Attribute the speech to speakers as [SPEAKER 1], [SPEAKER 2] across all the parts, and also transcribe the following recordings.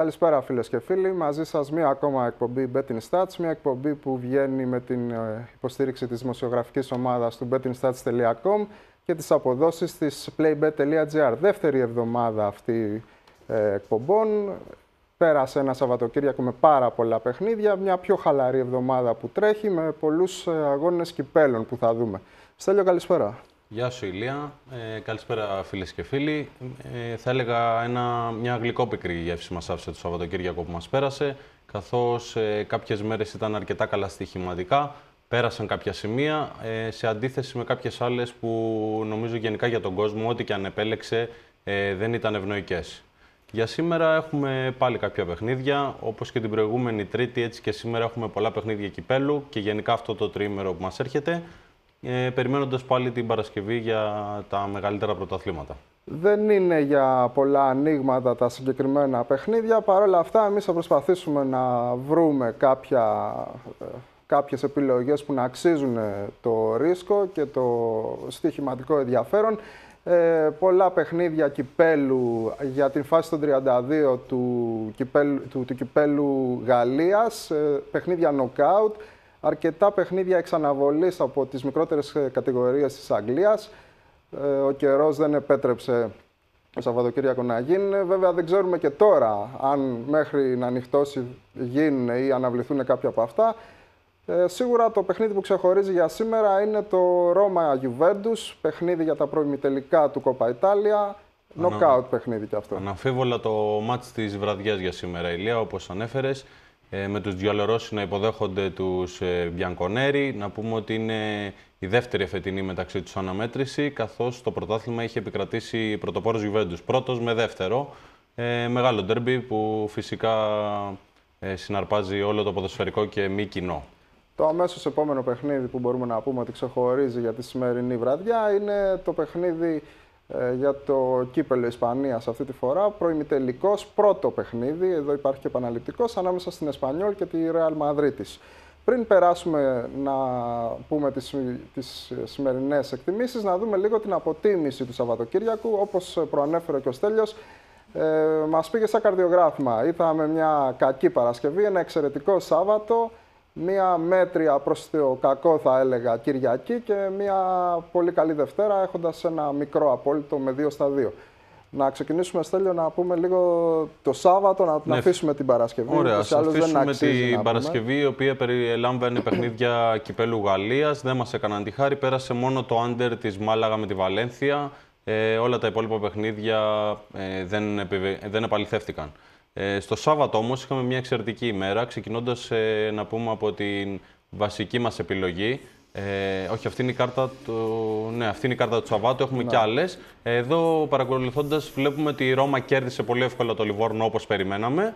[SPEAKER 1] Καλησπέρα φίλες και φίλοι, μαζί σας μία ακόμα εκπομπή Betting Stats, μία εκπομπή που βγαίνει με την υποστήριξη της δημοσιογραφικής ομάδας του bettingstats.com και τις αποδόσεις της playbet.gr. Δεύτερη εβδομάδα αυτή εκπομπών, πέρασε ένα Σαββατοκύριακο με πάρα πολλά παιχνίδια, μια πιο χαλαρή εβδομάδα που τρέχει με πολλούς αγώνες κυπέλων που θα δούμε. Στέλιο, καλησπέρα.
[SPEAKER 2] Γεια σου Ηλία, καλησπέρα φίλες και φίλοι. Θα έλεγα μια γλυκόπικρη γεύση μας άφησε το Σαββατοκύριακο που μας πέρασε, καθώς κάποιες μέρες ήταν αρκετά καλά στοιχηματικά, πέρασαν κάποια σημεία, σε αντίθεση με κάποιες άλλες που νομίζω γενικά για τον κόσμο, ό,τι και αν επέλεξε, δεν ήταν ευνοϊκές. Για σήμερα έχουμε πάλι κάποια παιχνίδια, όπως και την προηγούμενη Τρίτη, έτσι και σήμερα έχουμε πολλά παιχνίδια κυπέλου και γενικά αυτό το τριήμερο που μας έρχεται. Περιμένοντας πάλι την Παρασκευή για τα μεγαλύτερα πρωταθλήματα.
[SPEAKER 1] Δεν είναι για πολλά ανοίγματα τα συγκεκριμένα παιχνίδια. Παρ' όλα αυτά, εμείς θα προσπαθήσουμε να βρούμε κάποιες επιλογές που να αξίζουν το ρίσκο και το στοιχηματικό ενδιαφέρον. Πολλά παιχνίδια κυπέλου για την φάση των 32 του κυπέλου Γαλλίας, παιχνίδια νοκάουτ. Αρκετά παιχνίδια εξαναβολής από τις μικρότερες κατηγορίες της Αγγλίας. Ο καιρός δεν επέτρεψε το Σαββατοκύριακο να γίνει. Βέβαια δεν ξέρουμε και τώρα αν μέχρι να ανοιχτώσει γίνουν ή αναβληθούν κάποια από αυτά. Σίγουρα το παιχνίδι που ξεχωρίζει για σήμερα είναι το Ρώμα Juventus, παιχνίδι για τα προημιτελικά του Κόπα Ιτάλια. Νοκάουτ παιχνίδι κι αυτό.
[SPEAKER 2] Αναμφίβολα το μάτς της βραδιάς για σήμερα, Ηλία, όπως ανέφερες. Με τους Giallorossi να υποδέχονται τους Bianconeri. Να πούμε ότι είναι η δεύτερη εφετινή μεταξύ τους αναμέτρηση, καθώς το πρωτάθλημα είχε επικρατήσει πρωτοπόρος Juventus, πρώτος με δεύτερο. Μεγάλο ντέρμπι που φυσικά συναρπάζει όλο το ποδοσφαιρικό και μη κοινό.
[SPEAKER 1] Το αμέσως επόμενο παιχνίδι που μπορούμε να πούμε ότι ξεχωρίζει για τη σημερινή βραδιά είναι το παιχνίδι για το κύπελλο Ισπανίας αυτή τη φορά, προημιτελικός, πρώτο παιχνίδι, εδώ υπάρχει και επαναληπτικός, ανάμεσα στην Εσπανιόλ και τη Ρεάλ Μαδρίτης. Πριν περάσουμε να πούμε τις σημερινές εκτιμήσεις, να δούμε λίγο την αποτίμηση του Σαββατοκύριακου. Όπως προανέφερε και ο Στέλιος, μας πήγε σαν καρδιογράφημα. Είδαμε μια κακή Παρασκευή, ένα εξαιρετικό Σάββατο, μία μέτρια προς το κακό θα έλεγα Κυριακή και μία πολύ καλή Δευτέρα έχοντας ένα μικρό απόλυτο με 2-2. Να ξεκινήσουμε, Στέλιο, να πούμε λίγο το Σάββατο, να αφήσουμε την Παρασκευή.
[SPEAKER 2] Ωραία, ας αφήσουμε την Παρασκευή, η οποία περιέλαμβανε παιχνίδια κυπέλου Γαλλίας. Δεν μας έκαναν τη χάρη, πέρασε μόνο το άντερ της Μάλαγα με τη Βαλένθια. Όλα τα υπόλοιπα παιχνίδια δεν επαληθεύτηκαν. Στο Σάββατο όμως είχαμε μια εξαιρετική ημέρα, ξεκινώντας να πούμε από την βασική μας επιλογή. Όχι, αυτή είναι η κάρτα αυτή είναι η κάρτα του Σαββάτου, έχουμε και άλλες. Εδώ παρακολουθώντας βλέπουμε ότι η Ρώμα κέρδισε πολύ εύκολα το Λιβόρνο όπως περιμέναμε.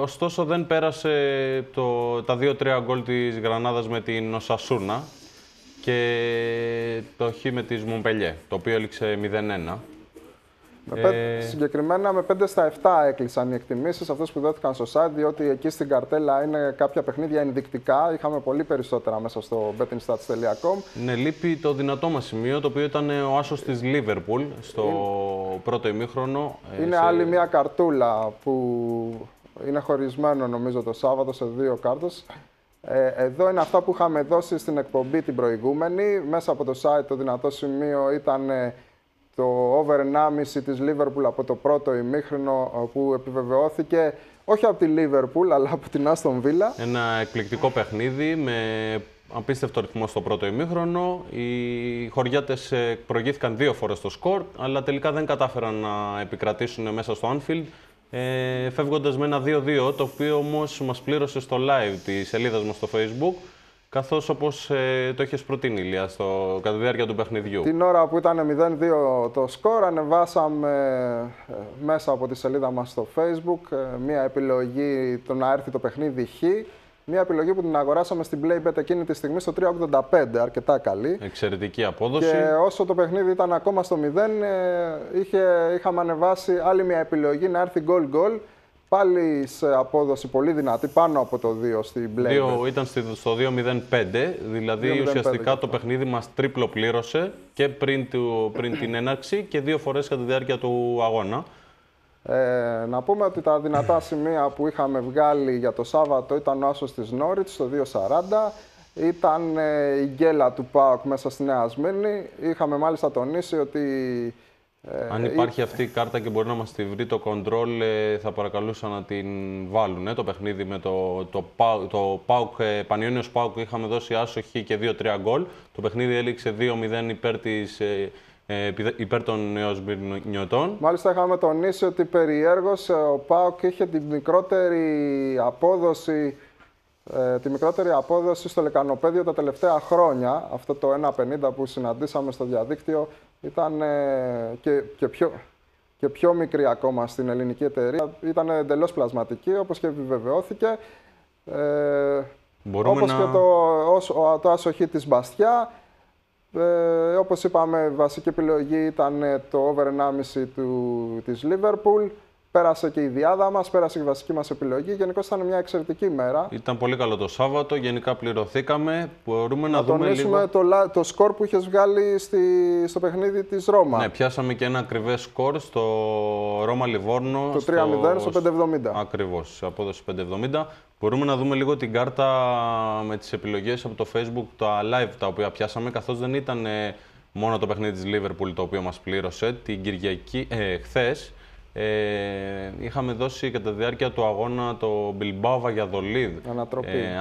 [SPEAKER 2] Ωστόσο δεν πέρασε τα 2-3 γκολ της Γρανάδας με την Οσασούνα και το χ με της Μομπελιέ, το οποίο έληξε 0-1.
[SPEAKER 1] Συγκεκριμένα με 5/7 έκλεισαν οι εκτιμήσεις, αυτές που δόθηκαν στο site, διότι εκεί στην καρτέλα είναι κάποια παιχνίδια ενδεικτικά. Είχαμε πολύ περισσότερα μέσα στο bettingstats.com.
[SPEAKER 2] Ναι, λείπει το δυνατό μας σημείο, το οποίο ήταν ο άσος της Liverpool στο πρώτο ημίχρονο.
[SPEAKER 1] Είναι άλλη μια καρτούλα που είναι χωρισμένο νομίζω το Σάββατο σε 2 κάρτες. Εδώ είναι αυτά που είχαμε δώσει στην εκπομπή την προηγούμενη. Μέσα από το site το δυνατό σημείο ήταν το over 1,5 της Liverpool από το πρώτο ημίχρονο που επιβεβαιώθηκε όχι από τη Liverpool αλλά από την Aston Villa.
[SPEAKER 2] Ένα εκπληκτικό παιχνίδι με απίστευτο ρυθμό στο πρώτο ημίχρονο. Οι χωριάτες προηγήθηκαν 2 φορές στο σκορ, αλλά τελικά δεν κατάφεραν να επικρατήσουν μέσα στο Anfield, φεύγοντας με ένα 2-2, το οποίο όμως μας πλήρωσε στο live της σελίδας μας στο Facebook, καθώς όπως το έχεις προτείνει, Ηλία, κατά τη διάρκεια του παιχνιδιού.
[SPEAKER 1] Την ώρα που ήταν 0-2 το σκορ, ανεβάσαμε μέσα από τη σελίδα μας στο Facebook μία επιλογή το να έρθει το παιχνίδι Χ. Μία επιλογή που την αγοράσαμε στην Playbet εκείνη τη στιγμή στο 3,85, αρκετά καλή.
[SPEAKER 2] Εξαιρετική απόδοση.
[SPEAKER 1] Και όσο το παιχνίδι ήταν ακόμα στο 0, είχαμε ανεβάσει άλλη μία επιλογή να έρθει γκολ-γκολ. Πάλι σε απόδοση πολύ δυνατή, πάνω από το 2 στην Playbet.
[SPEAKER 2] Ήταν στο 2.05, δηλαδή ουσιαστικά το παιχνίδι μας τρίπλο πλήρωσε και πριν την έναρξη και 2 φορές κατά τη διάρκεια του αγώνα.
[SPEAKER 1] Να πούμε ότι τα δυνατά σημεία που είχαμε βγάλει για το Σάββατο ήταν ο άσος της Νόριτς στο 2.40, ήταν η γκέλα του ΠΑΟΚ μέσα στη Νέα Σμύρνη. Είχαμε μάλιστα τονίσει ότι...
[SPEAKER 2] Αν υπάρχει αυτή η κάρτα και μπορεί να μας τη βρει το control, θα παρακαλούσα να την βάλουν. Το παιχνίδι με το ΠΑΟΚ, Πανιόνιος ΠΑΟΚ, είχαμε δώσει άσοχη και 2-3 γκολ. Το παιχνίδι έληξε 2-0 υπέρ των νεοσμυρνιωτών.
[SPEAKER 1] Μάλιστα είχαμε τονίσει ότι περιέργως ο ΠΑΟΚ είχε τη μικρότερη απόδοση στο λεκανοπέδιο τα τελευταία χρόνια. Αυτό το 1.50 που συναντήσαμε στο διαδίκτυο ήταν και πιο μικρή ακόμα στην ελληνική εταιρεία. Ήταν εντελώς πλασματική, όπως και επιβεβαιώθηκε. Όπως και το άσοχη της Μπαστιά. Όπως είπαμε, βασική επιλογή ήταν το over 1,5 της Liverpool. Πέρασε και η διάδα μας, πέρασε η βασική μας επιλογή. Γενικώς ήταν μια εξαιρετική μέρα.
[SPEAKER 2] Ήταν πολύ καλό το Σάββατο, γενικά πληρωθήκαμε. Μπορούμε να δούμε
[SPEAKER 1] τονίσουμε
[SPEAKER 2] λίγο...
[SPEAKER 1] το σκορ που είχες βγάλει στο παιχνίδι της Ρώμα.
[SPEAKER 2] Ναι, πιάσαμε και ένα ακριβές σκορ στο Ρώμα Λιβόρνο.
[SPEAKER 1] Το 3-0 στο 5.70.
[SPEAKER 2] Ακριβώς, απόδοση 5.70. Μπορούμε να δούμε λίγο την κάρτα με τις επιλογές από το Facebook, τα live τα οποία πιάσαμε, καθώς δεν ήταν μόνο το παιχνίδι της Liverpool το οποίο μας πλήρωσε. Την Κυριακή, χθες, είχαμε δώσει κατά τη διάρκεια του αγώνα το Bilbao Valladolid.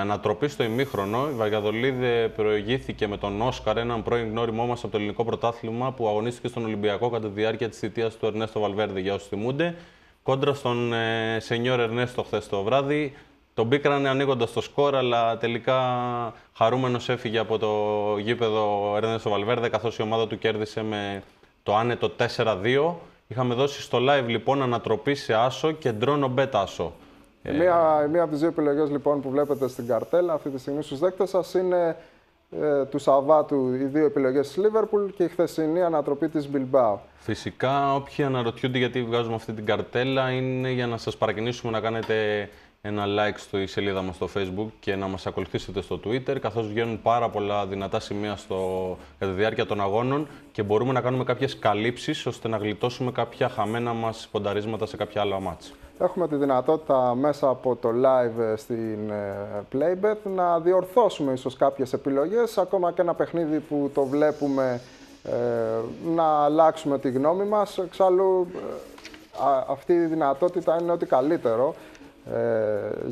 [SPEAKER 2] Ανατροπή στο ημίχρονο. Η Valladolid προηγήθηκε με τον Όσκαρ, έναν πρώην γνώριμό μας από το ελληνικό πρωτάθλημα που αγωνίστηκε στον Ολυμπιακό κατά τη διάρκεια της θητείας του Ερνέστο Βαλβέρντε, για όσους θυμούνται. Κόντρα στον Σενιόρ Ερνέστο χθες το βράδυ. Τον πίκρανε ανοίγοντας το σκορ, αλλά τελικά χαρούμενος έφυγε από το γήπεδο Ερνέστο Βαλβέρντε, καθώς η ομάδα του κέρδισε με το άνετο 4-2. Είχαμε δώσει στο live λοιπόν ανατροπή σε άσο και ντρόνο μπέτα άσο.
[SPEAKER 1] Μία από τις δύο επιλογές λοιπόν που βλέπετε στην καρτέλα αυτή τη στιγμή στους δέκτες σας είναι του Σαββάτου οι δύο επιλογές της Liverpool και η χθεσινή ανατροπή της Bilbao.
[SPEAKER 2] Φυσικά όποιοι αναρωτιούνται γιατί βγάζουμε αυτή την καρτέλα είναι για να σας παρακινήσουμε να κάνετε ένα like στη σελίδα μας στο Facebook και να μας ακολουθήσετε στο Twitter, καθώς βγαίνουν πάρα πολλά δυνατά σημεία κατά τη διάρκεια των αγώνων και μπορούμε να κάνουμε κάποιες καλύψεις ώστε να γλιτώσουμε κάποια χαμένα μας πονταρίσματα σε κάποια άλλα μάτς.
[SPEAKER 1] Έχουμε τη δυνατότητα μέσα από το live στην Playbet να διορθώσουμε ίσως κάποιες επιλογές, ακόμα και ένα παιχνίδι που το βλέπουμε να αλλάξουμε τη γνώμη μας. Εξάλλου αυτή η δυνατότητα είναι ό,τι καλύτερο.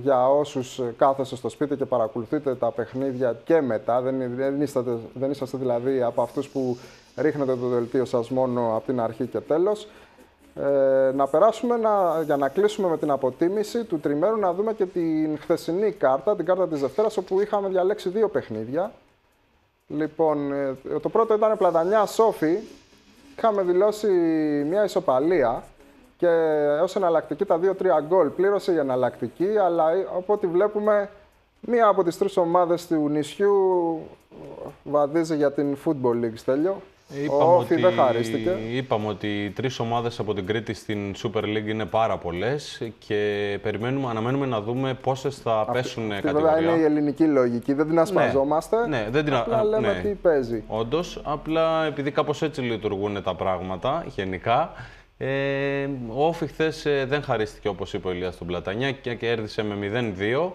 [SPEAKER 1] Για όσους κάθεστε στο σπίτι και παρακολουθείτε τα παιχνίδια και μετά, δεν είσαστε δηλαδή από αυτούς που ρίχνετε το δελτίο σας μόνο από την αρχή και τέλος. Να περάσουμε για να κλείσουμε με την αποτίμηση του τριμέρου, να δούμε και την χθεσινή κάρτα, την κάρτα της Δευτέρας, όπου είχαμε διαλέξει δύο παιχνίδια. Λοιπόν, το πρώτο ήταν Πλατανιά Σόφι. Είχαμε δηλώσει μια ισοπαλία. Και ως εναλλακτική τα 2-3 γκολ πλήρωσε η εναλλακτική, αλλά από ό,τι βλέπουμε μία από τις τρεις ομάδες του νησιού βαδίζει για την Football League, Στέλιο. Ο Όφι δεν χαρίστηκε.
[SPEAKER 2] Είπαμε ότι οι τρεις ομάδες από την Κρήτη στην Super League είναι πάρα πολλές και αναμένουμε να δούμε πόσες θα πέσουν κατηγορία.
[SPEAKER 1] Βέβαια είναι η ελληνική λογική, δεν την ασπαζόμαστε,
[SPEAKER 2] ναι,
[SPEAKER 1] απλά λέμε τι παίζει.
[SPEAKER 2] Όντως, απλά επειδή κάπως έτσι λειτουργούν τα πράγματα γενικά, ο Όφι χθες δεν χαρίστηκε, όπως είπε ο Ηλίας, στον Πλατανιά και κέρδισε με 0-2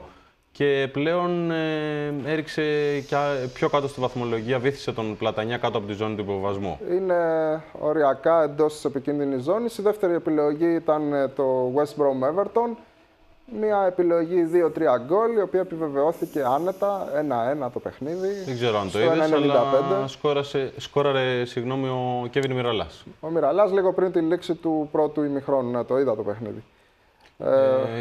[SPEAKER 2] και πλέον έριξε πιο κάτω στη βαθμολογία, βύθισε τον Πλατανιά κάτω από τη ζώνη του υποβασμού.
[SPEAKER 1] Είναι οριακά εντός της επικίνδυνης ζώνης. Η δεύτερη επιλογή ήταν το West Brom Everton. Μια επιλογή 2-3 γκολ, η οποία επιβεβαιώθηκε άνετα, 1-1 το παιχνίδι.
[SPEAKER 2] Δεν ξέρω αν το είδες, αλλά σκόραρε ο Κέβιν Μιραλάς.
[SPEAKER 1] Ο Μιραλάς λίγο πριν τη λήξη του πρώτου ημιχρόνου, το είδα το παιχνίδι.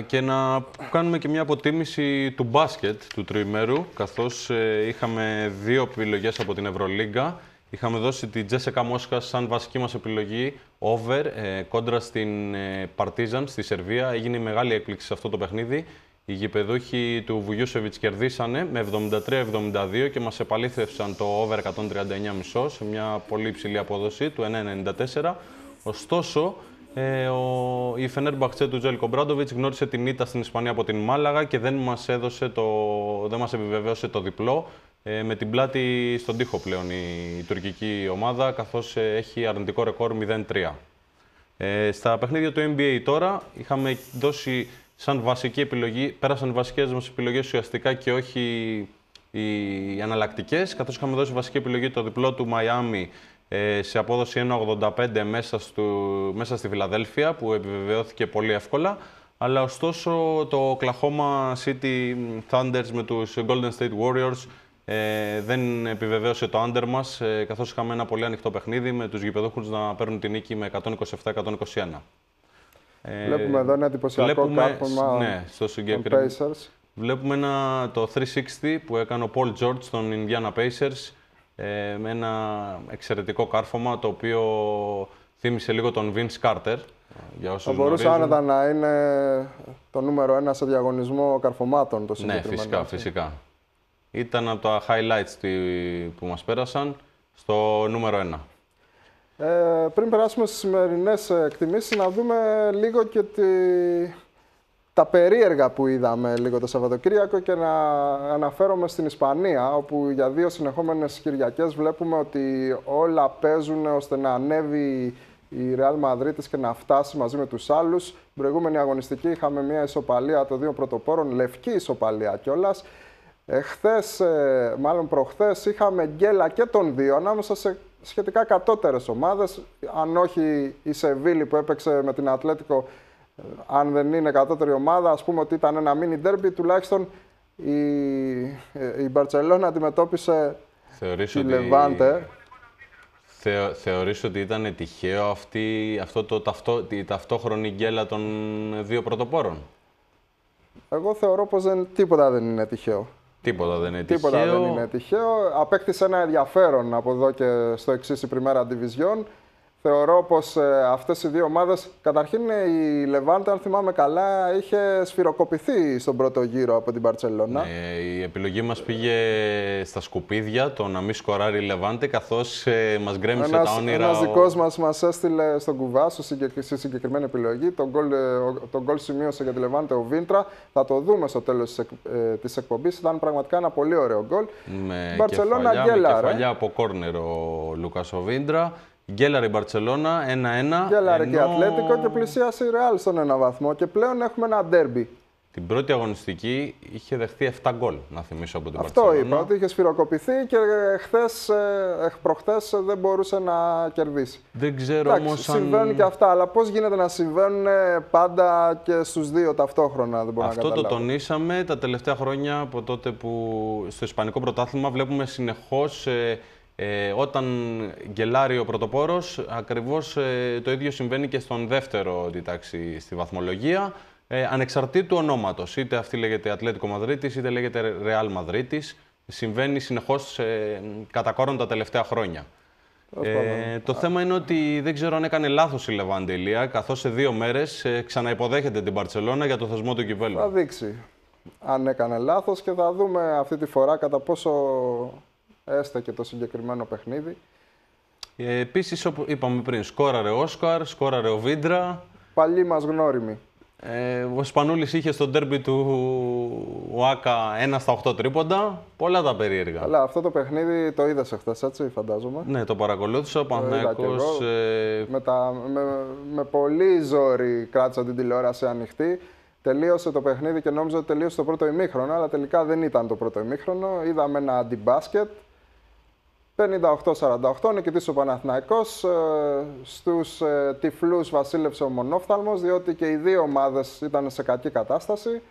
[SPEAKER 2] Και να κάνουμε και μια αποτίμηση του μπάσκετ του τριημέρου, καθώς είχαμε δύο επιλογές από την Ευρωλίγκα. Είχαμε δώσει τη Τζέσικα Μόσχας σαν βασική μας επιλογή over κόντρα στην Παρτίζαν στη Σερβία. Έγινε μεγάλη έκπληξη σε αυτό το παιχνίδι. Οι γηπεδούχοι του Βουγιούσεβιτς κερδίσανε με 73-72 και μας επαλήθευσαν το over 139,5 σε μια πολύ υψηλή απόδοση του 1,94. Ωστόσο, η Φενέρμπαχτσε του Τζέλικο Μπράντοβιτς γνώρισε την ήττα στην Ισπανία από την Μάλαγα και δεν μας επιβεβαίωσε το διπλό. Με την πλάτη στον τοίχο πλέον η τουρκική ομάδα, καθώς έχει αρνητικό ρεκόρ 0-3. Στα παιχνίδια του NBA τώρα είχαμε δώσει σαν βασική επιλογή, πέρασαν οι βασικές μας επιλογές ουσιαστικά και όχι οι εναλλακτικές, καθώς είχαμε δώσει βασική επιλογή το διπλό του Μαϊάμι σε απόδοση 1,85 μέσα στη Φιλαδέλφια, που επιβεβαιώθηκε πολύ εύκολα. Αλλά ωστόσο το Oklahoma City Thunders με τους Golden State Warriors δεν επιβεβαίωσε το under μας, καθώς είχαμε ένα πολύ ανοιχτό παιχνίδι με τους γηπεδούχους να παίρνουν την νίκη με 127-121.
[SPEAKER 1] Βλέπουμε εδώ ένα εντυπωσιακό κάρφωμα
[SPEAKER 2] στο συγκεκριμένο. Βλέπουμε το 360 που έκανε ο Paul George στον Indiana Pacers, με ένα εξαιρετικό κάρφωμα, το οποίο θύμισε λίγο τον Vince Carter.
[SPEAKER 1] Θα μπορούσε άνετα να είναι το νούμερο 1 σε διαγωνισμό καρφωμάτων το συγκεκριμένο.
[SPEAKER 2] Ναι, φυσικά. Ήταν από τα highlights που μας πέρασαν στο νούμερο 1.
[SPEAKER 1] Πριν περάσουμε στις σημερινές εκτιμήσεις, να δούμε λίγο και τα περίεργα που είδαμε λίγο το Σαββατοκύριακο και να αναφέρομαι στην Ισπανία, όπου για 2 συνεχόμενες Κυριακές βλέπουμε ότι όλα παίζουν ώστε να ανέβει η Real Madrid και να φτάσει μαζί με τους άλλους. Στην προηγούμενη αγωνιστική είχαμε μια ισοπαλία των 2 πρωτοπόρων, λευκή ισοπαλία κιόλας. Μάλλον προχθές, είχαμε γκέλα και των 2 ανάμεσα σε σχετικά κατώτερες ομάδες. Αν όχι η Σεβίλη που έπαιξε με την Ατλέτικο, αν δεν είναι κατώτερη ομάδα, ας πούμε ότι ήταν ένα μίνι ντέρμπι, τουλάχιστον η Μπαρτσελόνα αντιμετώπισε τη Λεβάντε.
[SPEAKER 2] Θεωρείς ότι ήταν τυχαίο η ταυτόχρονη γκέλα των 2 πρωτοπόρων?
[SPEAKER 1] Εγώ θεωρώ πως τίποτα δεν είναι τυχαίο.
[SPEAKER 2] Τίποτα δεν είναι
[SPEAKER 1] τυχαίο. Απέκτησε ένα ενδιαφέρον από εδώ και στο εξής η Πριμέρα Division. Θεωρώ πως αυτές οι 2 ομάδες, καταρχήν η Λεβάντε, αν θυμάμαι καλά, είχε σφυροκοπηθεί στον πρώτο γύρο από την Μπαρτσελόνα.
[SPEAKER 2] Η επιλογή μας πήγε στα σκουπίδια, το να μην σκοράρει η Λεβάντε, καθώς μας γκρέμισε τα όνειρα.
[SPEAKER 1] Ένας δικός μας έστειλε στον κουβά στη συγκεκριμένη επιλογή. Τον γκολ σημείωσε για τη Λεβάντε ο Βίντρα. Θα το δούμε στο τέλος της εκπομπής. Ήταν πραγματικά ένα πολύ ωραίο γκολ.
[SPEAKER 2] Με κεφαλιά από κόρνερ ο Λούκας ο Βίντρα. Γκέλαρε η Μπαρτσελόνα 1-1.
[SPEAKER 1] Γκέλαρε και η Ατλέτικο και πλησίασε η Ρεάλ στον 1 βαθμό. Και πλέον έχουμε ένα ντέρμπι.
[SPEAKER 2] Την πρώτη αγωνιστική είχε δεχθεί 7 γκολ, να θυμίσω, από την Μπαρτσελόνα.
[SPEAKER 1] Αυτό είπα, ότι είχε σφυροκοπηθεί και προχθές δεν μπορούσε να κερδίσει.
[SPEAKER 2] Δεν ξέρω όμως αν...
[SPEAKER 1] Συμβαίνουν και αυτά, αλλά πώς γίνεται να συμβαίνουν πάντα και στους 2 ταυτόχρονα, δεν μπορώ να καταλάβω.
[SPEAKER 2] Αυτό το τονίσαμε τα τελευταία χρόνια, από τότε που στο Ισπανικό Πρωτάθλημα βλέπουμε συνεχώς όταν γκελάρει ο πρωτοπόρος, ακριβώς το ίδιο συμβαίνει και στον δεύτερο τάξη στη βαθμολογία, ανεξαρτήτου ονόματος. Είτε αυτή λέγεται Ατλέτικο Μαδρίτης, είτε λέγεται Ρεάλ Μαδρίτης. Συμβαίνει συνεχώς κατά κόρον τα τελευταία χρόνια. Το θέμα είναι ότι δεν ξέρω αν έκανε λάθος η Λεβάντε, Ηλία, καθώς σε 2 μέρες ξαναυποδέχεται την Μπαρτσελόνα για το θεσμό του κυπέλλου.
[SPEAKER 1] Θα δείξει αν έκανε λάθος και θα δούμε αυτή τη φορά κατά πόσο έστεκε το συγκεκριμένο παιχνίδι.
[SPEAKER 2] Επίσης, όπως είπαμε πριν, σκόραρε ο Όσκαρ, σκόραρε ο Βίντρα.
[SPEAKER 1] Παλιοί μας γνώριμοι.
[SPEAKER 2] Ο Σπανούλης είχε στο ντέρμπι του ΟΑΚΑ 1 στα 8 τρίποντα. Πολλά τα περίεργα.
[SPEAKER 1] Αλλά αυτό το παιχνίδι το είδες εχθές, έτσι, φαντάζομαι.
[SPEAKER 2] Ναι, το παρακολούθησα. Ο Παναθηναϊκός...
[SPEAKER 1] Με πολύ ζόρι κράτησα την τηλεόραση ανοιχτή. Τελείωσε το παιχνίδι και νόμιζα ότι τελείωσε το πρώτο ημίχρονο, αλλά τελικά δεν ήταν το πρώτο ημίχρονο. Είδαμε ένα αντιμπάσκετ. 58-48, νικητής ο Παναθηναϊκός. Στους τυφλούς βασίλευσε ο μονόφθαλμος, διότι και οι 2 ομάδες ήταν σε κακή κατάσταση.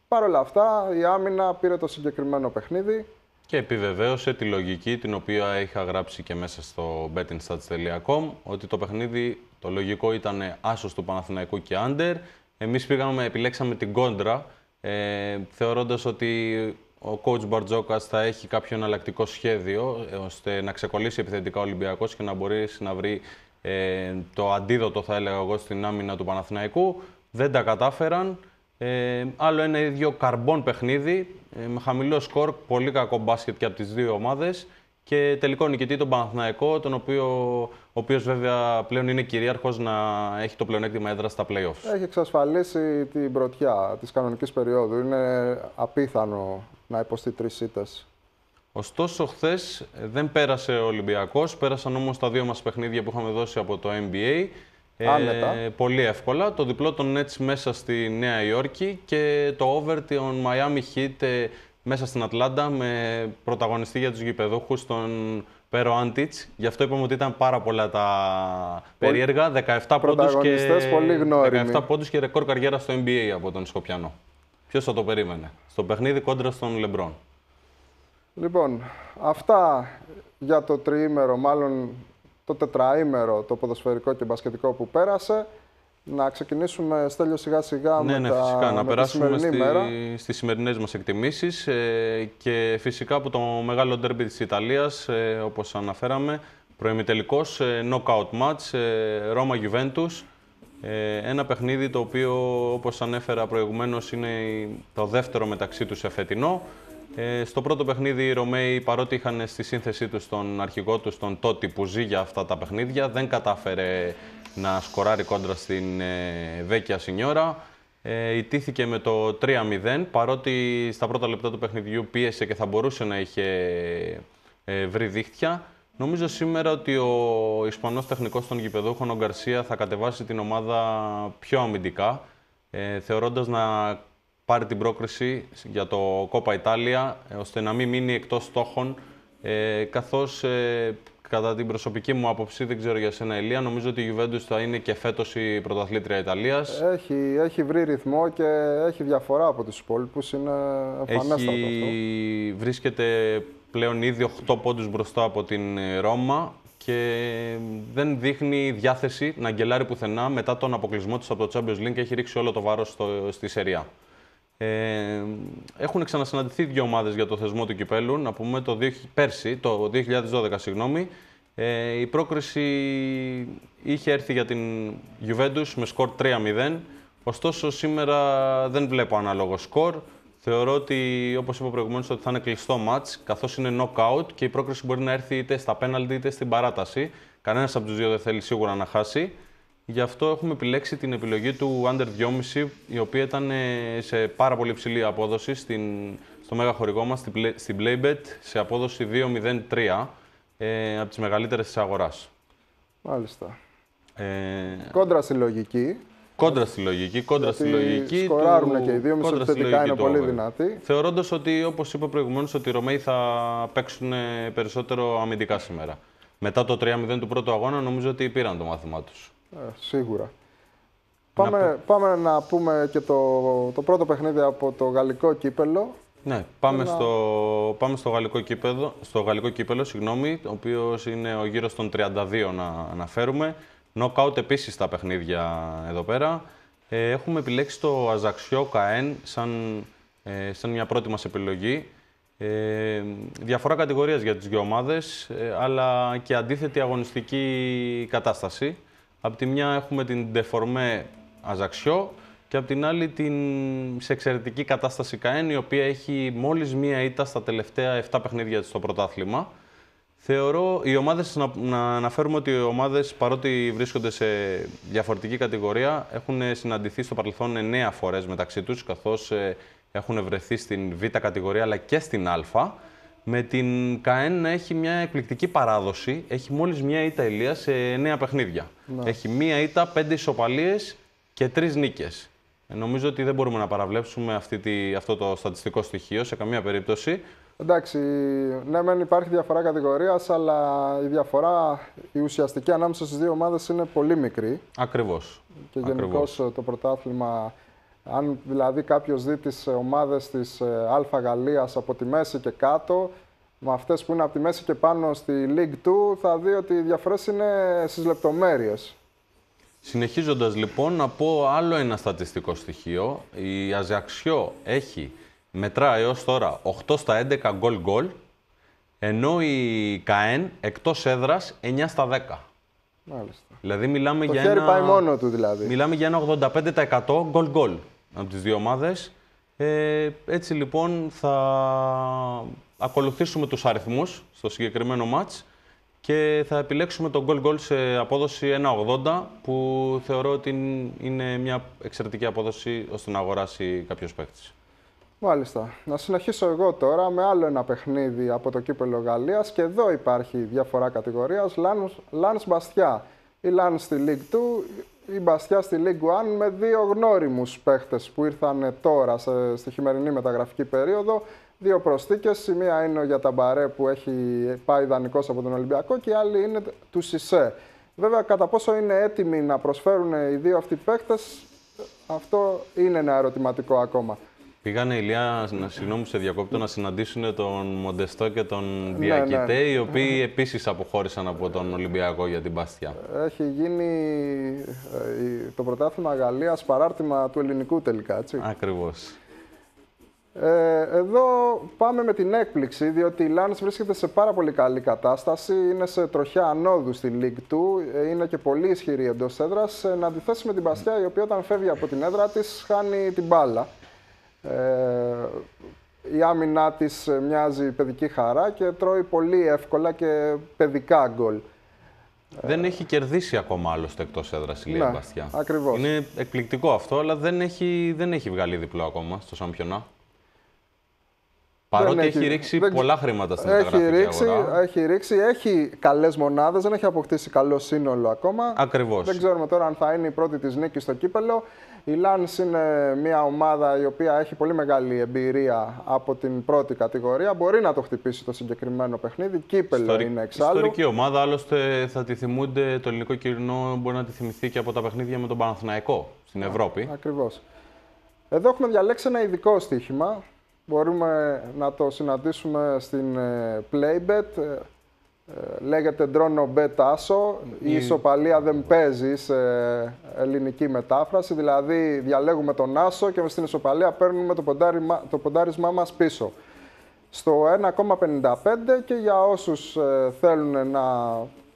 [SPEAKER 1] Παρ' όλα αυτά, η άμυνα πήρε το συγκεκριμένο παιχνίδι.
[SPEAKER 2] Και επιβεβαίωσε τη λογική την οποία είχα γράψει και μέσα στο bettingstats.com, ότι το παιχνίδι το λογικό ήταν άσος του Παναθηναϊκού και under. Εμείς επιλέξαμε την κόντρα, θεωρώντας ότι ο coach Μπαρτζόκας θα έχει κάποιο εναλλακτικό σχέδιο, ώστε να ξεκολλήσει επιθετικά ο Ολυμπιακός και να μπορέσει να βρει το αντίδοτο, θα έλεγα εγώ, στην άμυνα του Παναθηναϊκού. Δεν τα κατάφεραν. Άλλο ένα ίδιο καρμπόν παιχνίδι, με χαμηλό σκορ, πολύ κακό μπάσκετ και από τις 2 ομάδες. Και τελικό νικητή τον Παναθηναϊκό, ο οποίος βέβαια πλέον είναι κυρίαρχος να έχει το πλεονέκτημα έδρας στα play-offs.
[SPEAKER 1] Έχει εξασφαλίσει την πρωτιά της κανονικής περίοδου. Είναι απίθανο να υποστεί 3 ήττες.
[SPEAKER 2] Ωστόσο, χθες δεν πέρασε ο Ολυμπιακός, πέρασαν όμως τα 2 μας παιχνίδια που είχαμε δώσει από το NBA.
[SPEAKER 1] Άνετα.
[SPEAKER 2] Πολύ εύκολα. Το διπλό των Nets μέσα στη Νέα Υόρκη και το over των Miami Heat μέσα στην Ατλάντα με πρωταγωνιστή για τους γηπεδούχους τον Pero Antic. Γι' αυτό είπαμε ότι ήταν πάρα πολλά τα περίεργα. 17 πόντους και ρεκόρ καριέρα στο NBA από τον Σκοπιανό. Ποιος θα το περίμενε στο παιχνίδι κόντρα στον Λεμπρόν.
[SPEAKER 1] Λοιπόν, αυτά για το τριήμερο, μάλλον το τετραήμερο, το ποδοσφαιρικό και μπασκετικό που πέρασε. Να ξεκινήσουμε, Στέλιο, σιγά σιγά
[SPEAKER 2] φυσικά. Να περάσουμε στις σημερινές μας εκτιμήσεις και φυσικά από το μεγάλο ντέρμπι της Ιταλίας, όπως αναφέραμε, προημιτελικός, knockout match, Ρώμα-Juventus. Ένα παιχνίδι το οποίο, όπως ανέφερα προηγουμένως, είναι το δεύτερο μεταξύ τους σε φετινό. Στο πρώτο παιχνίδι οι Ρωμαίοι, παρότι είχαν στη σύνθεσή τους τον αρχηγό τους, τον Τότι, που ζει για αυτά τα παιχνίδια, δεν κατάφερε να σκοράρει κόντρα στην Βέκια Σινιόρα. Ιτήθηκε με το 3-0, παρότι στα πρώτα λεπτά του παιχνιδιού πίεσε και θα μπορούσε να είχε βρει δίχτυα. Νομίζω σήμερα ότι ο Ισπανός τεχνικός των γηπεδούχων, ο Γκαρσία, θα κατεβάσει την ομάδα πιο αμυντικά, θεωρώντας να πάρει την πρόκριση για το Κόπα Ιτάλια, ώστε να μην μείνει εκτός στόχων, καθώς κατά την προσωπική μου άποψη, δεν ξέρω για σένα Ηλία, νομίζω ότι η Juventus θα είναι και φέτος η πρωταθλήτρια Ιταλίας.
[SPEAKER 1] Έχει βρει ρυθμό και έχει διαφορά από τους υπόλοιπους, είναι εμφανέστατο αυτό.
[SPEAKER 2] Βρίσκεται πλέον ήδη 8 πόντους μπροστά από την Ρώμα και δεν δείχνει διάθεση να γκελάρει πουθενά μετά τον αποκλεισμό της από το Champions League και έχει ρίξει όλο το βάρος στη Σεριά. Έχουν ξανασυναντηθεί δύο ομάδες για το θεσμό του κυπέλου, να πούμε πέρσι, το 2012, συγγνώμη. Η πρόκριση είχε έρθει για την Juventus με σκορ 3-0, ωστόσο σήμερα δεν βλέπω ανάλογο σκορ. Θεωρώ ότι, όπως είπα προηγουμένως, ότι θα είναι κλειστό μάτς, καθώς είναι knockout και η πρόκριση μπορεί να έρθει είτε στα πέναλτι είτε στην παράταση. Κανένας από τους δύο δεν θέλει σίγουρα να χάσει. Γι' αυτό έχουμε επιλέξει την επιλογή του under 2,5, η οποία ήταν σε πάρα πολύ ψηλή απόδοση στο μέγα χορηγό μας, στην Playbet, σε απόδοση 2,03, από τις μεγαλύτερες της αγοράς.
[SPEAKER 1] Μάλιστα. Κόντρα στη λογική.
[SPEAKER 2] Κόντρα στη λογική.
[SPEAKER 1] Σκοράρουν και οι δύο, μισό θετικά είναι πολύ δυνατοί.
[SPEAKER 2] Θεωρώντας ότι, όπως είπα προηγουμένως, ότι οι Ρωμαίοι θα παίξουν περισσότερο αμυντικά σήμερα. Μετά το 3-0 του πρώτου αγώνα, νομίζω ότι πήραν το μάθημά τους.
[SPEAKER 1] Σίγουρα. Πάμε να πούμε και το πρώτο παιχνίδι από το γαλλικό κύπελο.
[SPEAKER 2] Ναι, πάμε στο γαλλικό κύπελο, συγγνώμη, ο οποίος είναι ο γύρος των 32 να αναφέρουμε. Knockout επίσης τα παιχνίδια εδώ πέρα. Έχουμε επιλέξει το Αζαξιό Καέν σαν μια πρώτη μας επιλογή. Διαφορά κατηγορίας για τις δύο ομάδες, αλλά και αντίθετη αγωνιστική κατάσταση. Απ' τη μια έχουμε την Ντεφορμέ Αζαξιό και απ' την άλλη σε εξαιρετική κατάσταση Καέν, η οποία έχει μόλις μία ήττα στα τελευταία 7 παιχνίδια της στο πρωτάθλημα. Θεωρώ να αναφέρουμε ότι οι ομάδες, παρότι βρίσκονται σε διαφορετική κατηγορία, έχουν συναντηθεί στο παρελθόν 9 φορές μεταξύ τους, καθώς έχουν βρεθεί στην Β κατηγορία αλλά και στην Α. Με την Καέν να έχει μια εκπληκτική παράδοση, έχει μόλις μία ήττα Ηλία σε 9 παιχνίδια. Ναι. Έχει μία ήττα, 5 ισοπαλίες και 3 νίκες. Νομίζω ότι δεν μπορούμε να παραβλέψουμε αυτό το στατιστικό στοιχείο σε καμία περίπτωση.
[SPEAKER 1] Εντάξει, ναι, μεν υπάρχει διαφορά κατηγορίας, αλλά η διαφορά η ουσιαστική ανάμεσα στις δύο ομάδες είναι πολύ μικρή.
[SPEAKER 2] Ακριβώς.
[SPEAKER 1] Και γενικώς το πρωτάθλημα, αν δηλαδή κάποιος δει τις ομάδες της Α Γαλλίας από τη μέση και κάτω, με αυτές που είναι από τη μέση και πάνω στη League 2, θα δει ότι οι διαφορές είναι στις λεπτομέρειες.
[SPEAKER 2] Συνεχίζοντας λοιπόν, να πω άλλο ένα στατιστικό στοιχείο. Η Αζαξιό μετρά έως τώρα 8 στα 11 γκολ, ενώ η Καέν εκτός έδρας 9 στα 10.
[SPEAKER 1] Μάλιστα.
[SPEAKER 2] Δηλαδή μιλάμε
[SPEAKER 1] το χέρι πάει μόνο του δηλαδή.
[SPEAKER 2] Μιλάμε για ένα 85% γκολ από τις δύο ομάδες. Έτσι λοιπόν θα ακολουθήσουμε τους αριθμούς στο συγκεκριμένο μάτς και θα επιλέξουμε το γκολ σε απόδοση 1,80, που θεωρώ ότι είναι μια εξαιρετική απόδοση ώστε να αγοράσει κάποιος παίκτης.
[SPEAKER 1] Μάλιστα. Να συνεχίσω εγώ τώρα με άλλο ένα παιχνίδι από το κύπελλο Γαλλίας και εδώ υπάρχει διαφορά κατηγορίας. Λανς Μπαστιά. η Λάνς στη League 2, η Μπαστιά στη League 1, με δύο γνώριμους παίχτες που ήρθαν τώρα στη χειμερινή μεταγραφική περίοδο. Δύο προσθήκες, η μία είναι ο Γιαταμπαρέ που έχει πάει δανεικός από τον Ολυμπιακό και η άλλη είναι του Σισέ. Βέβαια, κατά πόσο είναι έτοιμοι να προσφέρουν οι δύο αυτοί παίχτες, αυτό είναι ένα ερωτηματικό ακόμα.
[SPEAKER 2] Πήγανε, Ηλία, συγγνώμη σε διακόπτω, να συναντήσουν τον Μοντεστό και τον Διακητέ, οι οποίοι επίσης αποχώρησαν από τον Ολυμπιακό για την Μπαστιά.
[SPEAKER 1] Έχει γίνει το πρωτάθλημα Γαλλίας παράρτημα του ελληνικού τελικά, έτσι.
[SPEAKER 2] Ακριβώς.
[SPEAKER 1] Εδώ πάμε με την έκπληξη, διότι η Λάνς βρίσκεται σε πάρα πολύ καλή κατάσταση, είναι σε τροχιά ανόδου στη League 2, είναι και πολύ ισχυρή εντός έδρας, να αντιθέσει με την Μπαστιά, η οποία όταν φεύγει από την έδρα της χάνει την μπάλα. Η άμυνά της μοιάζει παιδική χαρά και τρώει πολύ εύκολα και παιδικά γκολ.
[SPEAKER 2] Δεν έχει κερδίσει ακόμα άλλωστε εκτός έδρας η Μπαστιά.
[SPEAKER 1] Ακριβώς.
[SPEAKER 2] Είναι εκπληκτικό αυτό, αλλά δεν έχει βγάλει διπλό ακόμα στο Σαμπιονά. Παρότι έχει ρίξει πολλά χρήματα στην μεταγραφική αγορά.
[SPEAKER 1] Έχει καλές μονάδες, δεν έχει αποκτήσει καλό σύνολο ακόμα.
[SPEAKER 2] Ακριβώς.
[SPEAKER 1] Δεν ξέρουμε τώρα αν θα είναι η πρώτη της νίκη στο κύπελο. Η Λάνς είναι μια ομάδα η οποία έχει πολύ μεγάλη εμπειρία από την πρώτη κατηγορία. Μπορεί να το χτυπήσει το συγκεκριμένο παιχνίδι. Κύπελο είναι εξάλλου.
[SPEAKER 2] Ιστορική ομάδα, άλλωστε θα τη θυμούνται, το ελληνικό κοινό μπορεί να τη θυμηθεί και από τα παιχνίδια με τον Παναθηναϊκό στην Ευρώπη.
[SPEAKER 1] Ακριβώς. Εδώ έχουμε διαλέξει ένα ειδικό στοίχημα. Μπορούμε να το συναντήσουμε στην Playbet. Λέγεται Drono Bet Asso. Η ισοπαλία δεν παίζει σε ελληνική μετάφραση. Δηλαδή διαλέγουμε τον Άσο και στην ισοπαλία παίρνουμε το ποντάρισμά μας πίσω. Στο 1,55 και για όσους θέλουν να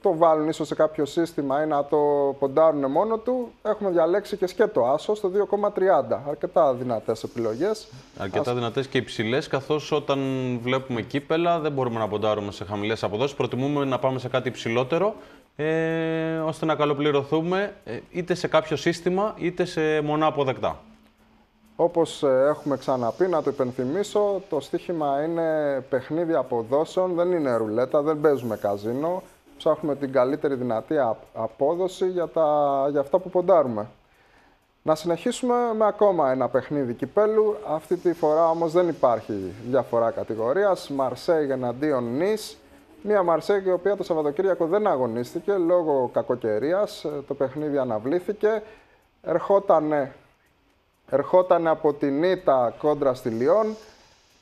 [SPEAKER 1] το βάλουν ίσως σε κάποιο σύστημα ή να το ποντάρουν μόνο του, έχουμε διαλέξει και σκέτο Άσο στο 2,30. Αρκετά δυνατές επιλογές.
[SPEAKER 2] Αρκετά δυνατές και υψηλές, καθώς όταν βλέπουμε κύπελα δεν μπορούμε να ποντάρουμε σε χαμηλές αποδόσεις. Προτιμούμε να πάμε σε κάτι υψηλότερο, ώστε να καλοπληρωθούμε είτε σε κάποιο σύστημα είτε σε μονά αποδεκτά.
[SPEAKER 1] Όπως έχουμε ξαναπεί, να το υπενθυμίσω, το στοίχημα είναι παιχνίδι αποδόσεων, δεν είναι ρουλέτα, δεν παίζουμε καζίνο. Ψάχνουμε την καλύτερη δυνατή απόδοση για αυτά που ποντάρουμε. Να συνεχίσουμε με ακόμα ένα παιχνίδι κυπέλου. Αυτή τη φορά όμως δεν υπάρχει διαφορά κατηγορίας. Μαρσέιγ εναντίον Νις. Μια Μαρσέιγ η οποία το Σαββατοκύριακο δεν αγωνίστηκε λόγω κακοκαιρίας. Το παιχνίδι αναβλήθηκε. Ερχότανε από την ήττα κόντρα στη Λιόν.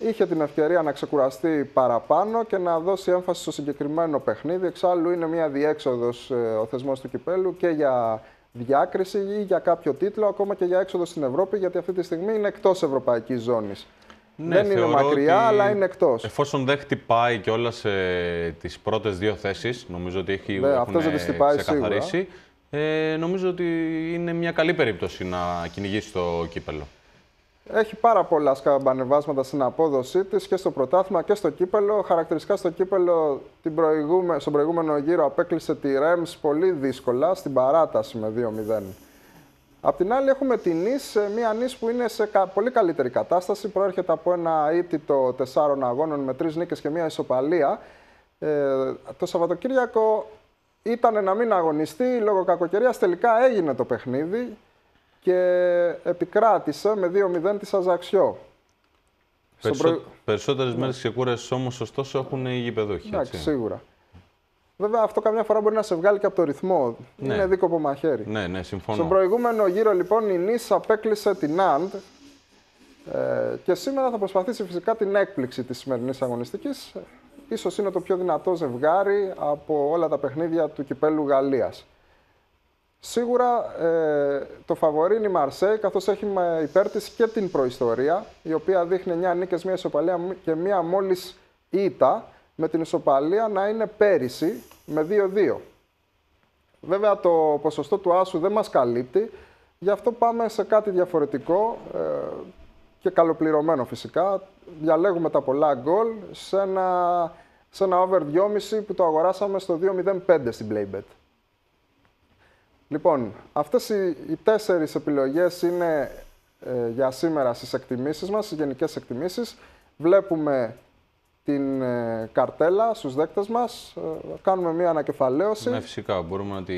[SPEAKER 1] Είχε την ευκαιρία να ξεκουραστεί παραπάνω και να δώσει έμφαση στο συγκεκριμένο παιχνίδι. Εξάλλου είναι μια διέξοδος ο θεσμός του κυπέλου και για διάκριση ή για κάποιο τίτλο, ακόμα και για έξοδο στην Ευρώπη, γιατί αυτή τη στιγμή είναι εκτός ευρωπαϊκής ζώνης.
[SPEAKER 2] Ναι,
[SPEAKER 1] δεν είναι μακριά, αλλά είναι εκτός.
[SPEAKER 2] Εφόσον δεν χτυπάει κιόλας τις πρώτες δύο θέσεις, νομίζω ότι έχουν ξεκαθαρίσει, νομίζω ότι είναι μια καλή περίπτωση να κυνηγήσει το κύπελο.
[SPEAKER 1] Έχει πάρα πολλά σκαμπανεβάσματα στην απόδοσή της και στο πρωτάθλημα και στο κύπελο. Χαρακτηριστικά στο κύπελο στον προηγούμενο γύρο απέκλεισε τη Ρέμς πολύ δύσκολα στην παράταση με 2-0. Απ' την άλλη έχουμε τη Νις, μια Νις που είναι σε πολύ καλύτερη κατάσταση. Προέρχεται από ένα ήττητο 4 αγώνων με 3 νίκες και μια ισοπαλία. Το Σαββατοκύριακο ήταν να μην αγωνιστεί λόγω κακοκαιρίας. Τελικά έγινε το παιχνίδι και επικράτησε με 2-0 της Αζαξιό.
[SPEAKER 2] Περισσότερες μέρες ξεκούρασης όμως, ωστόσο, έχουν οι γηπεδούχοι.
[SPEAKER 1] Εντάξει, σίγουρα. Βέβαια, αυτό καμιά φορά μπορεί να σε βγάλει και από το ρυθμό. Ναι. Είναι δίκοπο μαχαίρι.
[SPEAKER 2] Ναι, συμφωνώ.
[SPEAKER 1] Στον προηγούμενο γύρο, λοιπόν, η Νις απέκλεισε την Αντ και σήμερα θα προσπαθήσει φυσικά την έκπληξη της σημερινής αγωνιστικής. Ίσως είναι το πιο δυνατό ζευγάρι από όλα τα παιχνίδια του κυπέλου Γαλλίας. Σίγουρα το φαβορί είναι η Μαρσέη, καθώς έχει υπέρ της και την προϊστορία, η οποία δείχνει 9 νίκες, μια ισοπαλία και μια μόλις ήττα, με την ισοπαλία να είναι πέρυσι με 2-2. Βέβαια το ποσοστό του άσου δεν μας καλύπτει, γι' αυτό πάμε σε κάτι διαφορετικό και καλοπληρωμένο φυσικά. Διαλέγουμε τα πολλά γκολ σε ένα over 2,5 που το αγοράσαμε στο 2,05 στην Playbet. Λοιπόν, αυτές οι 4 επιλογές είναι για σήμερα στις εκτιμήσεις μας, στις γενικές εκτιμήσεις. Βλέπουμε την καρτέλα στους δέκτες μας, κάνουμε μία ανακεφαλαίωση.
[SPEAKER 2] Ναι, φυσικά, μπορούμε να τη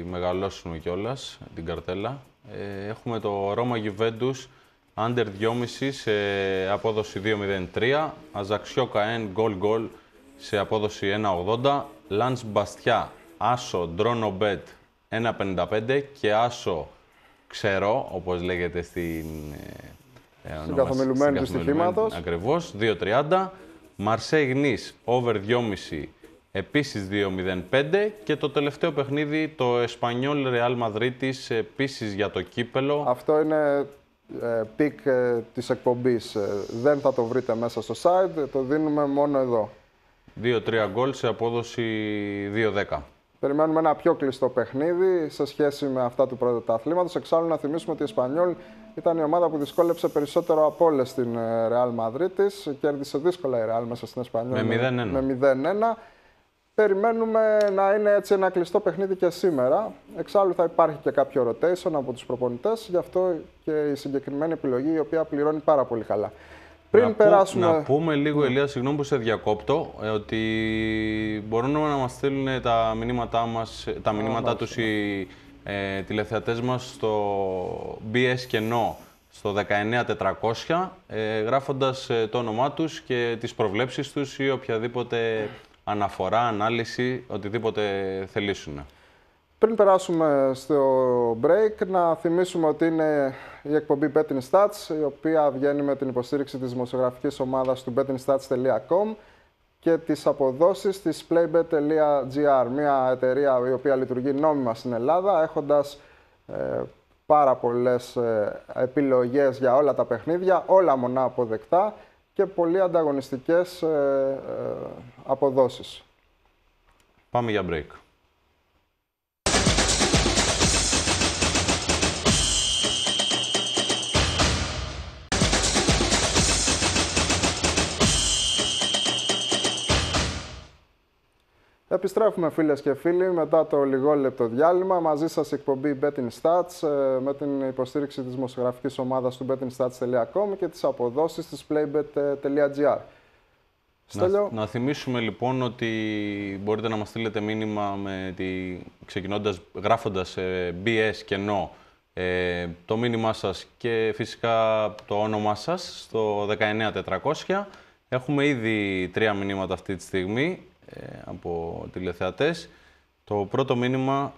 [SPEAKER 2] μεγαλώσουμε κιόλας, την καρτέλα. Έχουμε το Ρώμα Juventus, under 2,5 σε απόδοση 2,03, Αζαξιό Καέν, goal σε απόδοση 1,80, Λαντς Μπαστιά, άσο, ντρόνο μπετ 1,55 και άσο ξερό, όπως λέγεται στην
[SPEAKER 1] καθομιλουμένη του στοιχήματος.
[SPEAKER 2] Ακριβώς, 2,30. Μαρσέη Νις, over 2,5, επίσης 2,05. Και το τελευταίο παιχνίδι, το Εσπανιόλ Ρεάλ Μαδρίτης, επίσης για το κύπελο.
[SPEAKER 1] Αυτό είναι πικ της εκπομπής. Δεν θα το βρείτε μέσα στο site, το δίνουμε μόνο εδώ.
[SPEAKER 2] 2-3 γκολ σε απόδοση 2-10.
[SPEAKER 1] Περιμένουμε ένα πιο κλειστό παιχνίδι σε σχέση με αυτά του πρωταθλήματος. Εξάλλου, να θυμίσουμε ότι η Εσπανιόλ ήταν η ομάδα που δυσκόλεψε περισσότερο από όλες στην Ρεάλ Μαδρίτης. Κέρδισε δύσκολα η Ρεάλ μέσα στην Εσπανιόλ με 0-1. Περιμένουμε να είναι έτσι ένα κλειστό παιχνίδι και σήμερα. Εξάλλου θα υπάρχει και κάποιο rotation από τους προπονητές. Γι' αυτό και η συγκεκριμένη επιλογή, η οποία πληρώνει πάρα πολύ καλά.
[SPEAKER 2] Να πούμε λίγο, Ηλία, συγγνώμη που σε διακόπτω, ότι μπορούν να μας στείλουν τα μηνύματά τους οι τηλεθεατές μας στο BS Κενό στο 19400, γράφοντας το όνομά τους και τις προβλέψεις τους ή οποιαδήποτε αναφορά, ανάλυση, οτιδήποτε θελήσουν.
[SPEAKER 1] Πριν περάσουμε στο break, να θυμίσουμε ότι είναι η εκπομπή Betting Stats, η οποία βγαίνει με την υποστήριξη της δημοσιογραφικής ομάδας του bettingstats.com και τις αποδόσεις της playbet.gr, μια εταιρεία η οποία λειτουργεί νόμιμα στην Ελλάδα, έχοντας πάρα πολλές επιλογές για όλα τα παιχνίδια, όλα μονά αποδεκτά και πολύ ανταγωνιστικές αποδόσεις.
[SPEAKER 2] Πάμε για break.
[SPEAKER 1] Επιστρέφουμε, φίλες και φίλοι, μετά το λιγόλεπτο διάλειμμα. Μαζί σας η εκπομπή Betting Stats με την υποστήριξη της δημοσιογραφικής ομάδας του bettingstats.com και τις αποδόσεις της playbet.gr.
[SPEAKER 2] Να θυμίσουμε λοιπόν ότι μπορείτε να μας στείλετε μήνυμα γράφοντας BS Κενό το μήνυμά σας και φυσικά το όνομά σας στο 19400. Έχουμε ήδη 3 μηνύματα αυτή τη στιγμή από τηλεθεατές. Το πρώτο μήνυμα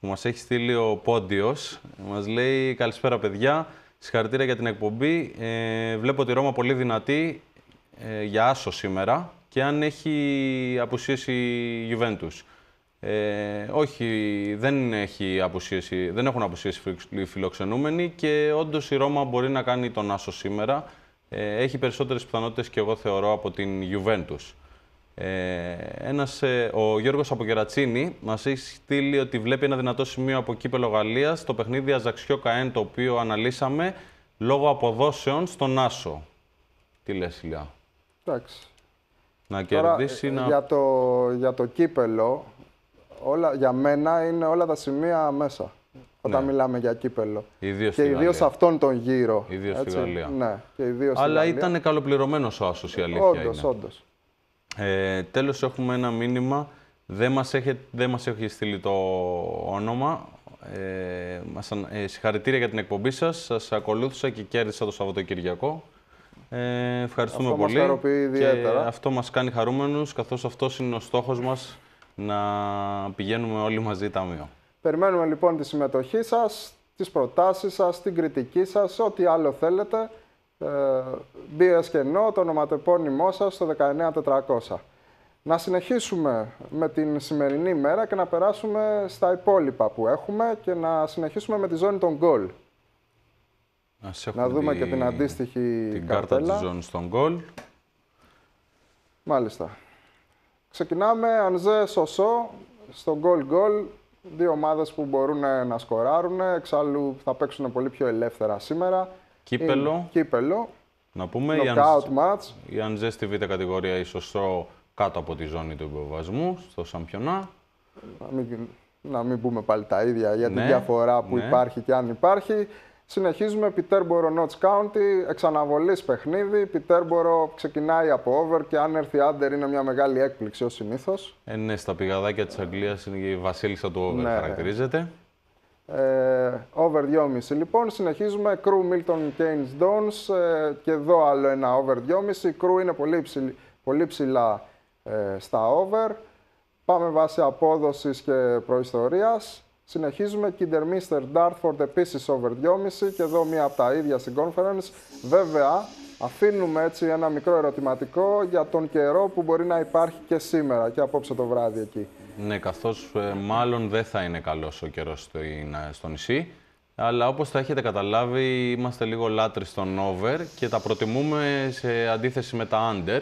[SPEAKER 2] που μας έχει στείλει ο Πόντιος μας λέει: καλησπέρα παιδιά, συγχαρητήρια για την εκπομπή. Βλέπω τη Ρώμα πολύ δυνατή για άσο σήμερα και αν έχει απουσίαση η Juventus. Όχι, δεν έχουν απουσίαση οι φιλοξενούμενοι και όντως η Ρώμα μπορεί να κάνει τον άσο σήμερα. Έχει περισσότερες πιθανότητες και εγώ θεωρώ από την Juventus. Ο Γιώργος από Κερατσίνη μας έχει στείλει ότι βλέπει ένα δυνατό σημείο από κύπελο Γαλλίας στο παιχνίδι Αζαξιό Καέν, το οποίο αναλύσαμε λόγω αποδόσεων στον άσο. Τι λες, Ηλιά?
[SPEAKER 1] Εντάξει.
[SPEAKER 2] Να κερδίσει
[SPEAKER 1] για το κύπελο, για μένα είναι όλα τα σημεία μέσα. Όταν μιλάμε για κύπελο.
[SPEAKER 2] Και
[SPEAKER 1] ιδίως αυτόν τον γύρο.
[SPEAKER 2] Ιδίως στη Γαλλία.
[SPEAKER 1] Ναι,
[SPEAKER 2] αλλά ήταν καλοπληρωμένος ο άσος, η αλήθεια
[SPEAKER 1] όντως.
[SPEAKER 2] Τέλος, έχουμε ένα μήνυμα. Δεν μας έχει στείλει το όνομα. Συγχαρητήρια για την εκπομπή σας. Σας ακολούθησα και κέρδισα το Σαββατοκυριακό. Ευχαριστούμε
[SPEAKER 1] αυτό
[SPEAKER 2] πολύ.
[SPEAKER 1] Μας χαροποιεί ιδιαίτερα.
[SPEAKER 2] Και αυτό μας κάνει χαρούμενους, καθώς αυτός είναι ο στόχος μας, να πηγαίνουμε όλοι μαζί ταμείο.
[SPEAKER 1] Περιμένουμε λοιπόν τη συμμετοχή σας, τις προτάσεις σας, την κριτική σας, ό,τι άλλο θέλετε. BS Κενό, το ονοματεπώνυμό σας στο 19400. Να συνεχίσουμε με την σημερινή μέρα και να περάσουμε στα υπόλοιπα που έχουμε και να συνεχίσουμε με τη ζώνη των γκολ. Να δούμε και την αντίστοιχη
[SPEAKER 2] κάρτα της ζώνης των γκολ.
[SPEAKER 1] Μάλιστα. Ξεκινάμε Ανζέ Σοσό στο γκολ. Δύο ομάδες που μπορούν να σκοράρουν. Εξάλλου θα παίξουν πολύ πιο ελεύθερα σήμερα. Κύπελο.
[SPEAKER 2] Να πούμε η Ανζέ στη β' κατηγορία, η Σοσό κάτω από τη ζώνη του υποβασμού, στο Σαμπιονά.
[SPEAKER 1] Να μην πούμε πάλι τα ίδια για τη διαφορά που υπάρχει και αν υπάρχει. Συνεχίζουμε Peterborough Notts County, εξαναβολής παιχνίδι. Peterborough ξεκινάει από over και αν έρθει under είναι μια μεγάλη έκπληξη ως συνήθως.
[SPEAKER 2] Ναι, στα πηγαδάκια της Αγγλίας η βασίλισσα του over χαρακτηρίζεται.
[SPEAKER 1] Over 2,5 λοιπόν. Συνεχίζουμε Crew Milton Keynes Dons και εδώ άλλο ένα over 2,5. Crew είναι πολύ ψηλά στα over. Πάμε βάσει απόδοσης και προϊστορίας. Συνεχίζουμε Kidderminster Dartford επίσης over 2,5 και εδώ μία από τα ίδια στην conference. Βέβαια, αφήνουμε έτσι ένα μικρό ερωτηματικό για τον καιρό που μπορεί να υπάρχει και σήμερα και απόψε το βράδυ εκεί.
[SPEAKER 2] Ναι, καθώς μάλλον δεν θα είναι καλός ο καιρός στο νησί. Αλλά όπως θα έχετε καταλάβει, είμαστε λίγο λάτρεις στον over και τα προτιμούμε σε αντίθεση με τα under.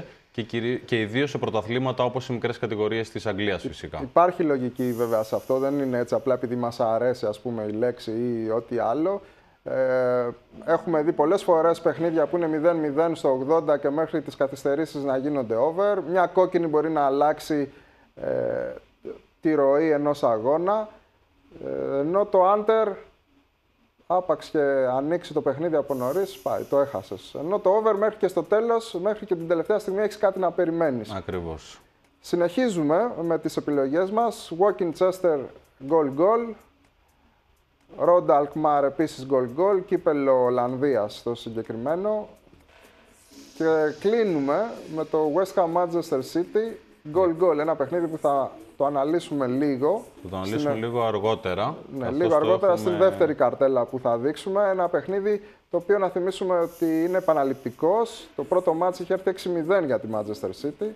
[SPEAKER 2] Και ιδίως σε πρωταθλήματα όπως οι μικρές κατηγορίες της Αγγλίας φυσικά.
[SPEAKER 1] Υπάρχει λογική βέβαια σε αυτό, δεν είναι έτσι απλά επειδή μας αρέσει ας πούμε η λέξη ή ό,τι άλλο. Έχουμε δει πολλές φορές παιχνίδια που είναι 0-0 στο 80 και μέχρι τις καθυστερήσεις να γίνονται over. Μια κόκκινη μπορεί να αλλάξει τη ροή ενός αγώνα, ενώ το under άπαξ και ανοίξει το παιχνίδι από νωρίς, πάει, το έχασες. Ενώ το over μέχρι και στο τέλος, μέχρι και την τελευταία στιγμή έχεις κάτι να περιμένεις.
[SPEAKER 2] Ακριβώς.
[SPEAKER 1] Συνεχίζουμε με τις επιλογές μας. Woking Chester goal. Royal Alkmaar επίσης goal. Κύπελλο Ολλανδίας στο συγκεκριμένο. Και κλείνουμε με το West Ham Manchester City goal. Ένα παιχνίδι που θα το αναλύσουμε λίγο.
[SPEAKER 2] Θα το αναλύσουμε λίγο αργότερα.
[SPEAKER 1] Ναι, λίγο αργότερα στην δεύτερη καρτέλα που θα δείξουμε. Ένα παιχνίδι το οποίο να θυμίσουμε ότι είναι επαναληπτικός. Το πρώτο μάτς είχε έρθει 6-0 για τη Manchester City.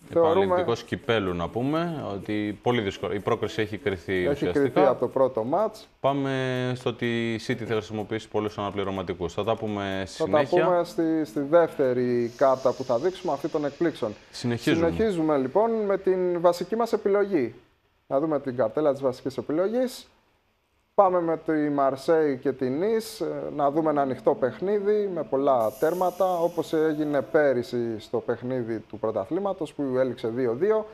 [SPEAKER 2] Επαναληπτικός κυπέλου να πούμε, ότι πολύ δύσκολο. Η πρόκριση έχει κρυθεί ουσιαστικά.
[SPEAKER 1] Έχει κρυθεί από το πρώτο μάτς.
[SPEAKER 2] Πάμε στο ότι η City θα χρησιμοποιήσει πολλούς αναπληρωματικούς. Θα τα πούμε στη συνέχεια.
[SPEAKER 1] Θα τα πούμε στη δεύτερη κάρτα που θα δείξουμε, αυτή των εκπλήξεων. Συνεχίζουμε λοιπόν με την βασική μας επιλογή. Να δούμε την καρτέλα της βασικής επιλογής. Πάμε με τη Μαρσέη και την Νις, να δούμε ένα ανοιχτό παιχνίδι με πολλά τέρματα, όπως έγινε πέρυσι στο παιχνίδι του πρωταθλήματος που έληξε 2-2.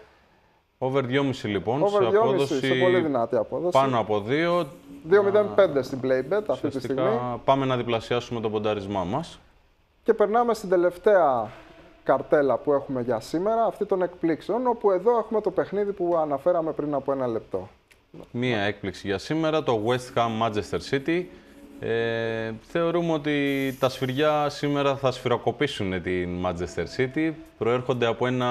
[SPEAKER 2] Over 2,5 λοιπόν,
[SPEAKER 1] Over 2,5 σε πολύ δυνατή απόδοση.
[SPEAKER 2] Πάνω από 2.
[SPEAKER 1] 2,05 στην Playbet αυτή τη στιγμή.
[SPEAKER 2] Πάμε να διπλασιάσουμε το ποντάρισμά μας.
[SPEAKER 1] Και περνάμε στην τελευταία καρτέλα που έχουμε για σήμερα, αυτή των εκπλήξεων, όπου εδώ έχουμε το παιχνίδι που αναφέραμε πριν από ένα λεπτό.
[SPEAKER 2] Μία έκπληξη για σήμερα, το West Ham Manchester City. Θεωρούμε ότι τα σφυριά σήμερα θα σφυροκοπήσουν την Manchester City. Προέρχονται από ένα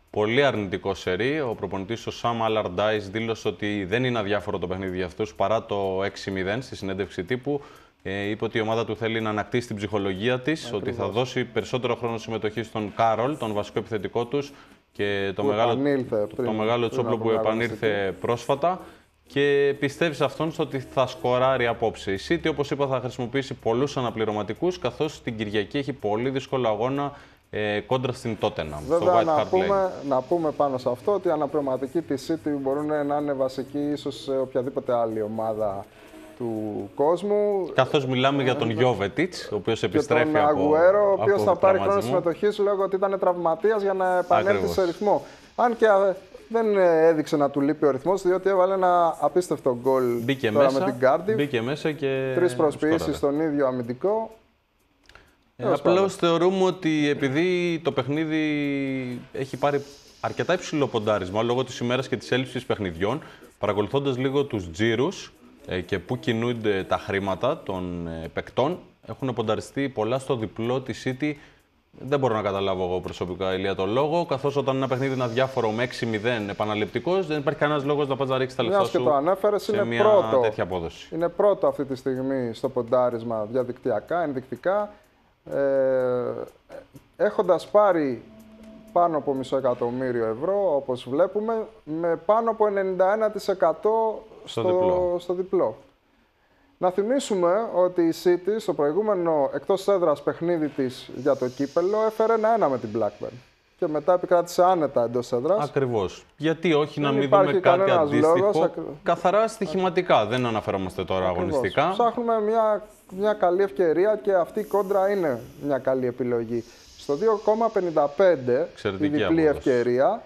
[SPEAKER 2] πολύ αρνητικό σερί. Ο προπονητής ο Sam Allardyce δήλωσε ότι δεν είναι αδιάφορο το παιχνίδι για αυτούς παρά το 6-0 στη συνέντευξη τύπου. Είπε ότι η ομάδα του θέλει να ανακτήσει την ψυχολογία της, ότι θα δώσει περισσότερο χρόνο συμμετοχή στον Κάρολ, τον βασικό επιθετικό τους, και το μεγάλο τσόπλο που επανήλθε πρόσφατα, και πιστεύει σε αυτόν ότι θα σκοράρει απόψε. Η City, όπως είπα, θα χρησιμοποιήσει πολλούς αναπληρωματικούς, καθώς την Κυριακή έχει πολύ δύσκολο αγώνα κόντρα στην Tottenham.
[SPEAKER 1] Βέβαια, να πούμε πάνω σε αυτό ότι οι αναπληρωματικοί της City μπορούν να είναι βασικοί ίσως σε οποιαδήποτε άλλη ομάδα του κόσμου.
[SPEAKER 2] Καθώς μιλάμε για τον Γιόβετιτς, ο οποίος επιστρέφει
[SPEAKER 1] από τον Αγουέρο, ο οποίος θα πάρει χρόνο συμμετοχής λόγω ότι ήταν τραυματίας για να επανέλθει σε ρυθμό. Αν και δεν έδειξε να του λείπει ο ρυθμός, διότι έβαλε ένα απίστευτο γκολ τώρα με την Cardiff.
[SPEAKER 2] Μπήκε μέσα και
[SPEAKER 1] 3 προσποιήσεις στον ίδιο αμυντικό.
[SPEAKER 2] Απλώς θεωρούμε ότι επειδή το παιχνίδι έχει πάρει αρκετά υψηλό ποντάρισμα λόγω της ημέρας και της έλλειψης παιχνιδιών, παρακολουθώντας λίγο τους τζίρους και πού κινούνται τα χρήματα των παικτών, έχουν πονταριστεί πολλά στο διπλό της City. Δεν μπορώ να καταλάβω εγώ προσωπικά, Ηλία, το λόγο, καθώς όταν ένα παιχνίδι είναι αδιάφορο με 6-0 επαναληπτικός, δεν υπάρχει κανένας λόγος να πας να ρίξεις τα λεφτά σου σε μια τέτοια απόδοση.
[SPEAKER 1] Είναι πρώτο αυτή τη στιγμή στο ποντάρισμα διαδικτυακά, ενδεικτικά. Έχοντας πάρει πάνω από €500.000, όπως βλέπουμε, με πάνω από 91% στο διπλό. Να θυμίσουμε ότι η City στο προηγούμενο εκτός έδρας παιχνίδι της για το κύπελλο έφερε 1-1 με την Blackburn και μετά επικράτησε άνετα εντός έδρας.
[SPEAKER 2] Ακριβώς. Γιατί όχι να μην δούμε κάτι αντίστοιχο, καθαρά στοιχηματικά, δεν αναφερόμαστε τώρα αγωνιστικά.
[SPEAKER 1] Ψάχνουμε μια καλή ευκαιρία και αυτή η κόντρα είναι μια καλή επιλογή. Στο 2,55 η διπλή ευκαιρία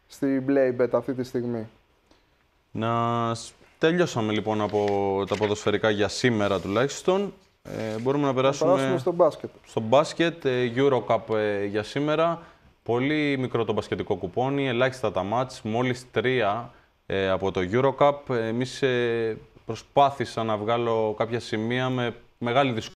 [SPEAKER 1] στην Playbet αυτή τη στιγμή.
[SPEAKER 2] Να Τελειώσαμε λοιπόν από τα ποδοσφαιρικά για σήμερα τουλάχιστον. Μπορούμε να περάσουμε
[SPEAKER 1] στο μπάσκετ.
[SPEAKER 2] Στο μπάσκετ, Eurocup για σήμερα. Πολύ μικρό το μπασκετικό κουπόνι, ελάχιστα τα μάτς, μόλις 3 από το Eurocup. Εμείς προσπάθησα να βγάλω κάποια σημεία με μεγάλη δυσκολία.